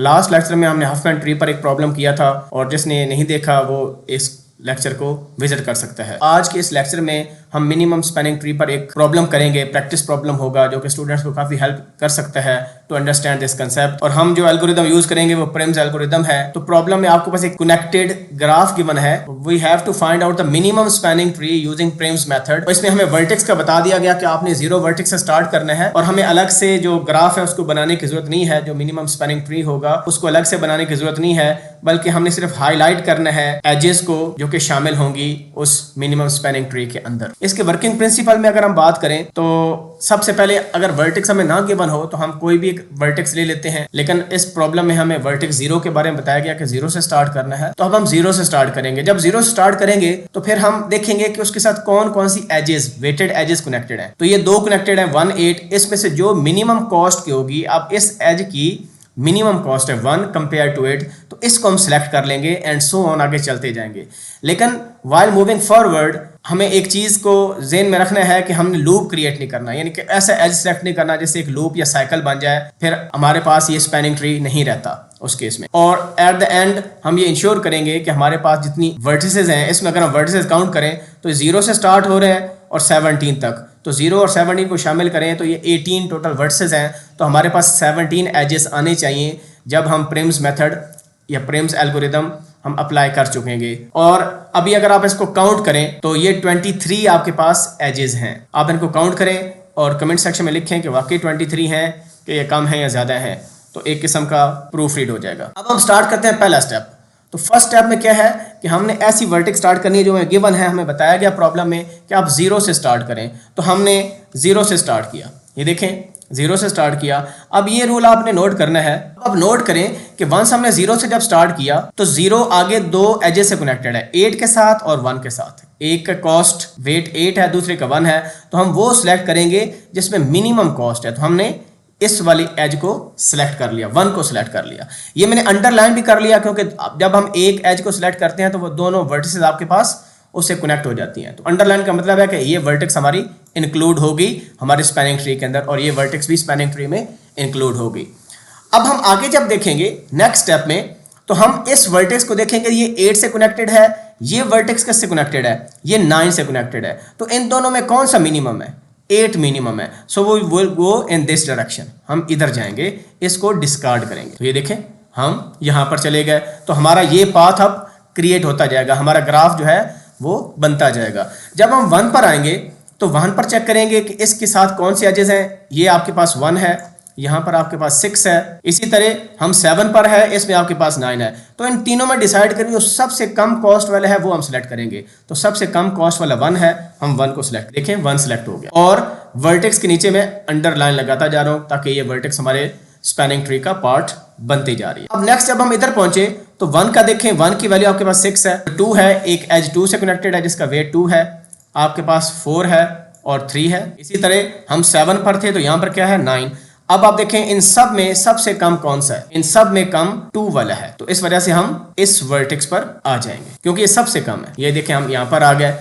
Last lecture में हमने Hopman tree पर एक प्रॉब्लम किया था और जिसने नहीं देखा वो इस लेक्चर को विजिट कर सकता है। आज के इस लेक्चर में हम मिनिमम स्पैनिंग ट्री पर एक प्रॉब्लम करेंगे, प्रैक्टिस प्रॉब्लम होगा जो कि स्टूडेंट्स को काफी हेल्प कर सकता है टू अंडरस्टैंड दिस कंसेप्ट। और हम जो एल्गोरिदम यूज करेंगे वो प्रिम्स एल्गोरिदम है। तो प्रॉब्लम में आपके पास एक कनेक्टेड ग्राफ गिवन है, we have to find out the minimum spanning tree using Prim's method. और इसमें हमें वर्टेक्स का बता दिया गया कि आपने 0 वर्टेक्स से स्टार्ट करना है और हमें अलग से जो ग्राफ है उसको बनाने की जरूरत नहीं है। जो मिनिमम स्पैनिंग ट्री होगा उसको अलग से बनाने की जरूरत नहीं है, बल्कि हमने सिर्फ हाईलाइट करना है एजेस को जो कि शामिल होंगी उस मिनिमम स्पैनिंग ट्री के अंदर। इसके वर्किंग प्रिंसिपल में अगर हम बात करें तो सबसे पहले अगर वर्टेक्स हमें ना गिवन हो तो हम कोई भी एक वर्टेक्स ले लेते हैं, लेकिन इस प्रॉब्लम में हमें वर्टेक्स 0 के बारे में बताया गया कि 0 से स्टार्ट करना है, तो अब हम 0 से स्टार्ट करेंगे। जब 0 से स्टार्ट करेंगे तो फिर हम देखेंगे कि उसके साथ कौन कौन सी एजेस, वेटेड एजेस कनेक्टेड है। तो ये 2 कनेक्टेड है 1 8। इसमें से जो मिनिमम कॉस्ट की होगी, अब इस एज की मिनिमम कॉस्ट है 1 कंपेयर टू 8, तो इसको हम सिलेक्ट कर लेंगे एंड सो ऑन आगे चलते जाएंगे। लेकिन व्हाइल मूविंग फॉरवर्ड हमें एक चीज को ज़हन में रखना है कि हमने लूप क्रिएट नहीं करना, यानी कि ऐसा एज सेलेक्ट नहीं करना जैसे एक लूप या साइकिल बन जाए, फिर हमारे पास ये स्पैनिंग ट्री नहीं रहता उस केस में। और एट द एंड हम ये इंश्योर करेंगे कि हमारे पास जितनी वर्टिसेस हैं, इसमें अगर हम वर्टिसेस काउंट करें तो 0 से स्टार्ट हो रहे हैं और 17 तक, तो 0 और 17 को शामिल करें तो ये 18 टोटल वर्टिसेस हैं। तो हमारे पास 17 एजेस आने चाहिए जब हम प्रिम्स मेथड या प्रिम्स एल्गोरिदम हम अप्लाई कर चुकेंगे। और अभी अगर आप इसको काउंट करें तो ये 23 आपके पास एजेस हैं। आप इनको काउंट करें और कमेंट सेक्शन में लिखें कि वाकई 23 हैं कि ये कम है या ज़्यादा है, तो एक किस्म का प्रूफ रीड हो जाएगा। अब हम स्टार्ट करते हैं पहला स्टेप। तो फर्स्ट स्टेप में क्या है कि हमने ऐसी वर्टेक्स स्टार्ट करनी है जो गिवन है, हमें बताया गया प्रॉब्लम में कि आप 0 से स्टार्ट करें, तो हमने 0 से स्टार्ट किया। ये देखें 0 से स्टार्ट किया। अब ये रूल आपने नोट करना है। अब नोट करें कि वंस हमने 0 से जब स्टार्ट किया तो 0 आगे 2 एजेस से कनेक्टेड है, 8 के साथ और 1 के साथ। एक का कॉस्ट वेट 8 है, दूसरे का 1 है, तो हम वो सिलेक्ट करेंगे जिसमें मिनिमम कॉस्ट है। तो हमने इस वाली एज को सिलेक्ट कर लिया, 1 को सिलेक्ट कर लिया। ये मैंने अंडरलाइन भी कर लिया क्योंकि जब हम एक एज को सिलेक्ट करते हैं तो वो दोनों वर्टिसेस आपके पास उससे कनेक्ट हो जाती हैं। तो अंडरलाइन का मतलब है कि ये वर्टेक्स हमारी इंक्लूड होगी हमारे स्पैनिंग ट्री के अंदर और ये वर्टेक्स भी स्पैनिंग ट्री में इंक्लूड होगी। अब हम आगे जब देखेंगे नेक्स्ट स्टेप में तो हम इस वर्टेक्स को देखेंगे, ये 8 से कनेक्टेड है, ये वर्टेक्स किससे कनेक्टेड है, ये 9 से कनेक्टेड है। तो इन दोनों में कौन सा मिनिमम है, 8 मिनिमम है। So we will go in this direction, हम इधर जाएंगे, इसको डिस्कार्ड करेंगे। तो ये देखें हम यहां पर चले गए, तो हमारा ये पाथ अब क्रिएट होता जाएगा, हमारा ग्राफ जो है वो बनता जाएगा। जब हम 1 पर आएंगे तो 1 पर चेक करेंगे कि इसके साथ कौन से एजेस हैं। ये आपके पास 1 है, यहाँ पर आपके पास 6 है, इसी तरह हम 7 पर है, इसमें आपके पास 9 है। तो इन तीनों में डिसाइड करेंगे जो सबसे कम कॉस्ट वाला है वो हम सिलेक्ट करेंगे। तो सबसे कम कॉस्ट वाला 1 है, हम 1 को सिलेक्ट, देखें 1 सिलेक्ट हो गया। और वर्टेक्स के नीचे मैं अंडरलाइन लगाता जा रहा हूँ ताकि ये वर्टेक्स हमारे स्पैनिंग ट्री का पार्ट बनती जा रही है। अब नेक्स्ट जब हम इधर पहुंचे तो 1 का देखें, 1 की वैल्यू आपके पास 6 है, 2 है, एक एज 2 से कनेक्टेड है जिसका वेट 2 है, आपके पास 4 है और 3 है। इसी तरह हम 7 पर थे तो यहाँ पर क्या है 9। अब आप देखें इन सब में सबसे कम कौन सा है, इन सब में कम 2 वाला है, तो इस वजह से हम इस वर्टेक्स पर आ जाएंगे क्योंकि ये सबसे कम है। ये देखें हम यहाँ पर आ गए।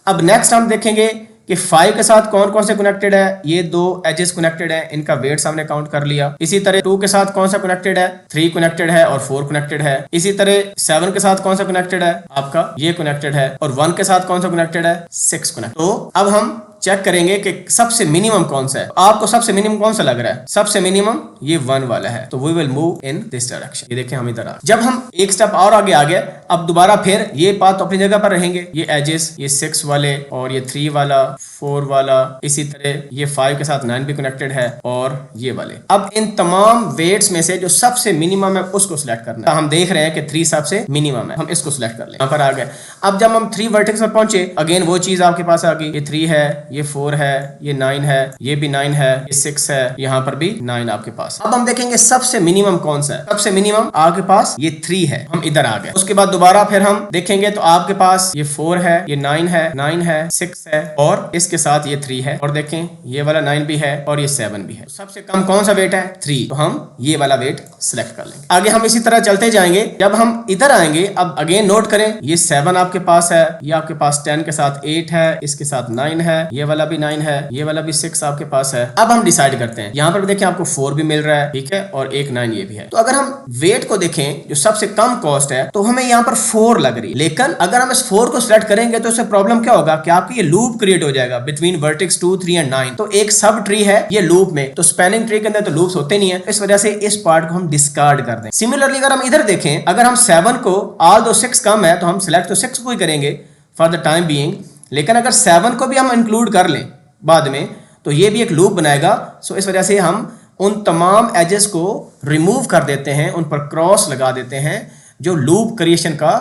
अब नेक्स्ट हम देखेंगे कि 5 के साथ कौन कौन से कनेक्टेड है, ये 2 एजेस कनेक्टेड है, इनका वेट हमने काउंट कर लिया। इसी तरह 2 के साथ कौन सा कनेक्टेड है, 3 कनेक्टेड है और 4 कनेक्टेड है। इसी तरह 7 के साथ कौन सा कनेक्टेड है, आपका ये कनेक्टेड है, और 1 के साथ कौन सा कनेक्टेड है, 6 कनेक्टेड। तो अब हम चेक करेंगे कि सबसे मिनिमम कौन सा है। आपको सबसे मिनिमम कौन सा लग रहा है, सबसे मिनिमम ये 1 वाला है, तो we will move in this direction. ये देखें हम इधर आ, जब हम एक स्टेप और आगे आ गए, अब दोबारा फिर ये पाथ तो अपनी जगह पर रहेंगे, ये एजेस, ये 6 वाले और ये 3 वाला, 4 वाला, इसी तरह ये 5 के साथ 9 भी कनेक्टेड है और ये वाले। अब इन तमाम वेट्स में से जो सबसे मिनिमम है उसको सिलेक्ट करना है। हम देख रहे हैं कि 3 सबसे मिनिमम है, हम इसको सिलेक्ट कर लें। यहाँ पर आ गए। अब जब हम 3 वर्टेक्स पर पहुंचे, अगेन वो चीज आपके पास आ गई, ये 3 है, ये 4 है, ये 9 है, ये भी 9 है, ये 6 है, यहाँ पर भी 9 आपके पास। अब हम देखेंगे सबसे मिनिमम कौन सा है। सबसे मिनिमम आपके पास ये 3 है, हम इधर आ गए। उसके बाद दोबारा फिर हम देखेंगे तो आपके पास ये 4 है, ये 9 है, 9 है, 6 है और इसके साथ ये 3 है और देखें ये वाला 9 भी है और ये 7 भी है। तो सबसे कम कौन सा वेट है? 3। तो हम ये वाला वेट सिलेक्ट कर लेंगे। आगे हम इसी तरह चलते जाएंगे। जब हम इधर आएंगे, अब अगेन नोट करें, ये 7 आपके पास है, ये आपके पास 10 के साथ 8 है, इसके साथ 9 है, ये वाला भी 9 है, ये वाला भी 6 आपके पास है। अब हम डिसाइड करते हैं, यहाँ पर देखें आपको 4 भी मिल रहा है, ठीक है, और एक 9 ये भी है। तो अगर हम वेट को देखें जो सबसे कम कॉस्ट है तो हमें यहाँ पर 4 लग रही है, लेकिन अगर हम इस 4 को सिलेक्ट करेंगे तो इससे प्रॉब्लम क्या होगा कि आपकी ये लूप क्रिएट हो जाएगा बिटवीन वर्टेक्स 2, 3 एंड 9। तो एक सब ट्री है ये लूप में, तो स्पैनिंग ट्री के अंदर तो लूप्स होते नहीं है, इस वजह से इस पार्ट को हम डिस्कार्ड कर दें। सिमिलरली अगर हम इधर देखें, अगर हम 7 को ऑल दो 6 कम है तो हम सिलेक्ट तो 6 को ही करेंगे फॉर द टाइम बीइंग, लेकिन अगर 7 को भी हम इंक्लूड कर लें बाद में तो ये भी एक लूप बनाएगा। सो इस वजह से हम उन तमाम एजेस को रिमूव कर देते हैं, उन पर क्रॉस लगा देते हैं जो लूप क्रिएशन का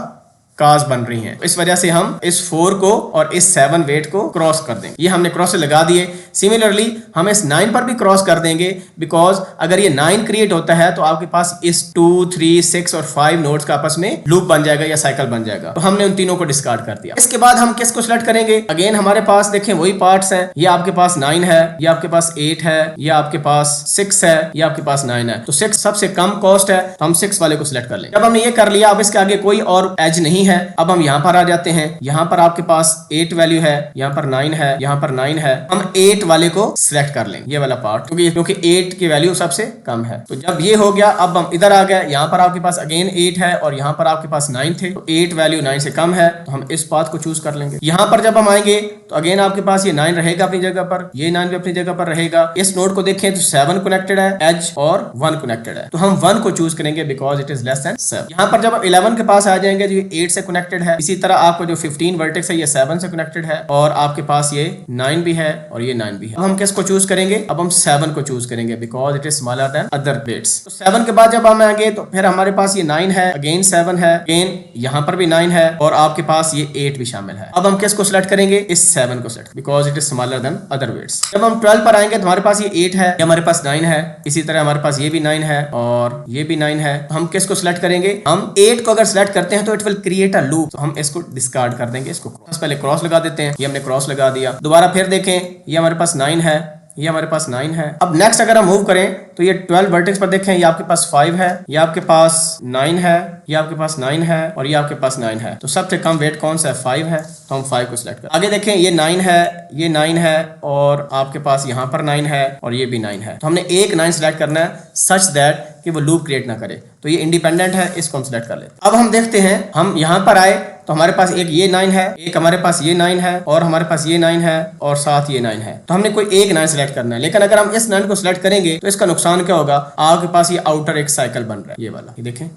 काज बन रही हैं। इस वजह से हम इस 4 को और इस 7 वेट को क्रॉस कर देंगे। ये हमने क्रॉस लगा दिए। सिमिलरली हम इस 9 पर भी क्रॉस कर देंगे, बिकॉज अगर ये 9 क्रिएट होता है तो आपके पास इस 2, 3, 6 और 5 नोड्स का आपस में लूप बन जाएगा या साइकिल बन जाएगा। तो हमने उन तीनों को डिस्कार्ड कर दिया। इसके बाद हम किसको सिलेक्ट करेंगे? अगेन हमारे पास देखें वही पार्ट्स हैं। ये आपके पास 9 है, ये आपके पास 8 है, ये आपके पास 6 है, ये आपके पास 9 है। तो 6 सबसे कम कॉस्ट है, तो हम 6 वाले को सिलेक्ट कर लेंगे। जब हमने ये कर लिया, अब इसके आगे कोई और एज नहीं है। अब हम यहाँ पर आ जाते हैं। यहाँ पर आपके पास 8 वैल्यू है, यहाँ पर 9 है, यहाँ पर 9 है। हम 8 वाले को सिलेक्ट कर लेंगे, ये वाला पार्ट, क्योंकि 8 की वैल्यू सबसे कम है। तो जब ये हो गया, अब हम इधर आ गए। यहाँ पर आपके पास अगेन 8 है और यहाँ पर आपके पास 9 थे, तो 8 वैल्यू 9 से कम है, तो हम इस पाथ को चूज कर लेंगे। यहाँ पर जब हम आएंगे तो अगेन आपके पास ये 9 रहेगा अपनी जगह पर, ये 9 भी अपनी जगह पर रहेगा। इस नोड को देखें तो 7 कनेक्टेड है एज और 1 कनेक्टेड है, तो हम 1 को चूज करेंगे because it is less than 7। यहाँ पर जब आप 11 के पास आ जाएंगे तो ये 8 से कनेक्टेड है। इसी तरह आपको जो 15 वर्टेक्स है ये 7 से कनेक्टेड है और आपके पास ये 9 भी है और ये 9 भी है। अब हम किसको चूज करेंगे? अब हम 7 को चूज करेंगे because it is smaller than other weights. तो 7 के बाद जब हम आएंगे तो फिर हमारे पास ये 9 है, अगेन 7 है, अगेन यहाँ पर भी 9 है और आपके पास ये 8 भी शामिल है। अब हम किसको सिलेक्ट करेंगे? इस 7 को select, because it is smaller than other weights. जब हम 12 पर आएंगे तो हमारे पास ये 8 है, हमारे पास 9 है, इसी तरह हमारे पास ये भी 9 है और ये भी 9 है। हम किसको सिलेक्ट करेंगे? हम 8 को अगर सिलेक्ट करते हैं तो it will create a loop, तो हम इसको डिस्कार्ड कर देंगे। इसको पहले क्रॉस लगा देते हैं, ये हमने क्रॉस लगा दिया। दोबारा फिर देखें, ये हमारे पास 9 है, ये हमारे पास 9 है। अब नेक्स्ट अगर हम मूव करें तो ये 12 वर्टेक्स पर देखें, ये आपके पास 5 है, ये आपके पास 9 है, ये आपके पास 9 है और ये आपके पास 9 है। तो सबसे कम वेट कौन सा है? 5 है, तो हम 5 को सिलेक्ट करें। आगे देखें, ये 9 है, ये 9 है और आपके पास यहाँ पर 9 है और ये भी 9 है। तो हमने एक 9 सिलेक्ट करना है सच दैट कि वो लूप क्रिएट ना करे, तो ये इंडिपेंडेंट है, इसको हम सिलेक्ट कर लेते हैं। अब हम देखते हैं, हम यहाँ पर आए तो हमारे पास एक ये 9 है, एक हमारे पास ये 9 है और हमारे पास ये 9 है और साथ ये 9 है। तो हमने कोई एक 9 सिलेक्ट करना है, लेकिन अगर हम इस 9 को सिलेक्ट करेंगे तो इसका नुकसान क्या होगा? आपके पास ये आउटर एक साइकिल बन रहा है, ये वाला, ये देखें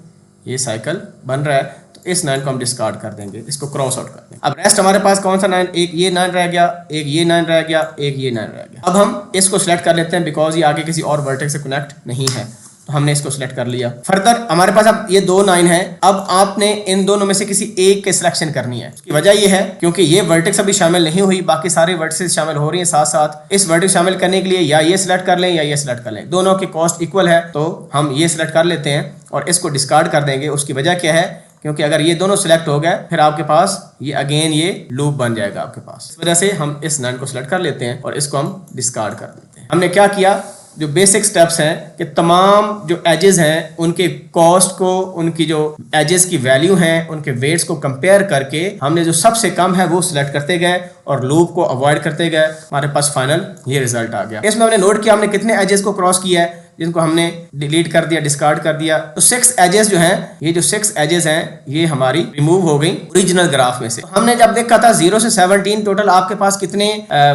ये साइकिल बन रहा है, तो इस 9 को हम डिस्कार्ड कर देंगे, इसको क्रॉस आउट कर देंगे। अब रेस्ट हमारे पास कौन सा 9? एक ये 9 रह गया, एक ये 9 रह गया, एक ये 9 रह गया। अब हम इसको सिलेक्ट कर लेते हैं बिकॉज ये आगे किसी और वर्टेक्स से कनेक्ट नहीं है, तो हमने इसको सिलेक्ट कर लिया। फर्दर हमारे पास अब ये 2 9 है। अब आपने इन दोनों में से किसी एक के सिलेक्शन करनी है। उसकी वजह ये है क्योंकि ये वर्टेक्स अभी शामिल नहीं हुई, बाकी सारी वर्टेक्स शामिल हो रही हैं साथ साथ। इस वर्टेक्स शामिल करने के लिए या ये सिलेक्ट कर लें या ये सिलेक्ट कर लें, दोनों की कॉस्ट इक्वल है, तो हम ये सिलेक्ट कर लेते हैं और इसको डिस्कार्ड कर देंगे। उसकी वजह क्या है? क्योंकि अगर ये दोनों सिलेक्ट हो गए फिर आपके पास ये अगेन ये लूप बन जाएगा आपके पास। इस वजह से हम इस 9 को सिलेक्ट कर लेते हैं और इसको हम डिस्कार्ड कर देते हैं। हमने क्या किया? जो बेसिक स्टेप्स हैं कि तमाम जो एजेस हैं उनके कॉस्ट को, उनकी जो एजेस की वैल्यू हैं, उनके वेट्स को कंपेयर करके हमने जो सबसे कम है वो सिलेक्ट करते गए और लूप को अवॉइड करते गए। हमारे पास फाइनल ये रिजल्ट आ गया। इसमें हमने नोट किया हमने कितने एजेस को क्रॉस किया है, जिनको हमने डिलीट कर दिया, डिस्कार्ड कर दिया। तो 6 एजेस जो हैं, ये जो 6 एजेस हैं ये हमारी रिमूव हो गई ओरिजिनल ग्राफ में से। तो हमने जब देखा था 0 से 17 टोटल आपके पास कितने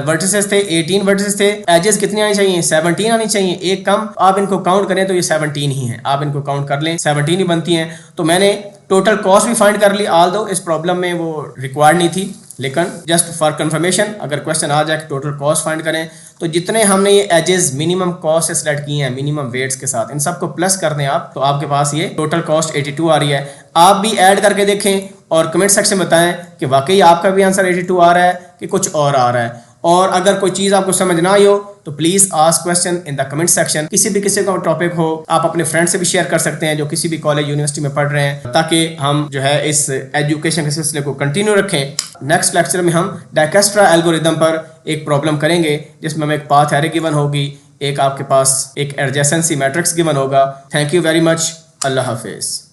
वर्टिसेस थे? 18 वर्टिसेस थे। एजेस कितनी आनी चाहिए? 17 आनी चाहिए, एक कम। आप इनको काउंट करें तो ये 17 ही है, आप इनको काउंट कर लें, 17 ही बनती हैं। तो मैंने टोटल कॉस्ट भी फाइंड कर ली, ऑल दो इस प्रॉब्लम में वो रिक्वायर्ड नहीं थी, लेकिन जस्ट फॉर कंफर्मेशन अगर क्वेश्चन आ जाए कि टोटल कॉस्ट फाइंड करें तो जितने हमने ये एजेस मिनिमम कॉस्ट से सिलेक्ट किए हैं मिनिमम वेट्स के साथ, इन सबको प्लस कर दें आप, तो आपके पास ये टोटल कॉस्ट 82 आ रही है। आप भी ऐड करके देखें और कमेंट सेक्शन में बताएं कि वाकई आपका भी आंसर 82 आ रहा है कि कुछ और आ रहा है। और अगर कोई चीज़ आपको समझ ना आई हो तो please ask question in the comment section. किसी का टॉपिक हो आप अपने फ्रेंड से भी शेयर कर सकते हैं जो किसी भी कॉलेज यूनिवर्सिटी में पढ़ रहे हैं, ताकि हम जो है इस एजुकेशन के सिलसिले को कंटिन्यू रखें। नेक्स्ट लेक्चर में हम डायकेस्ट्रा एल्गोरिदम पर एक प्रॉब्लम करेंगे जिसमें हमें एक पाथ एरे गिवन होगी, एक आपके पास एक एडजेसेंसी मैट्रिक्स गिवन होगा। Thank you very much. Allah हाफिज़।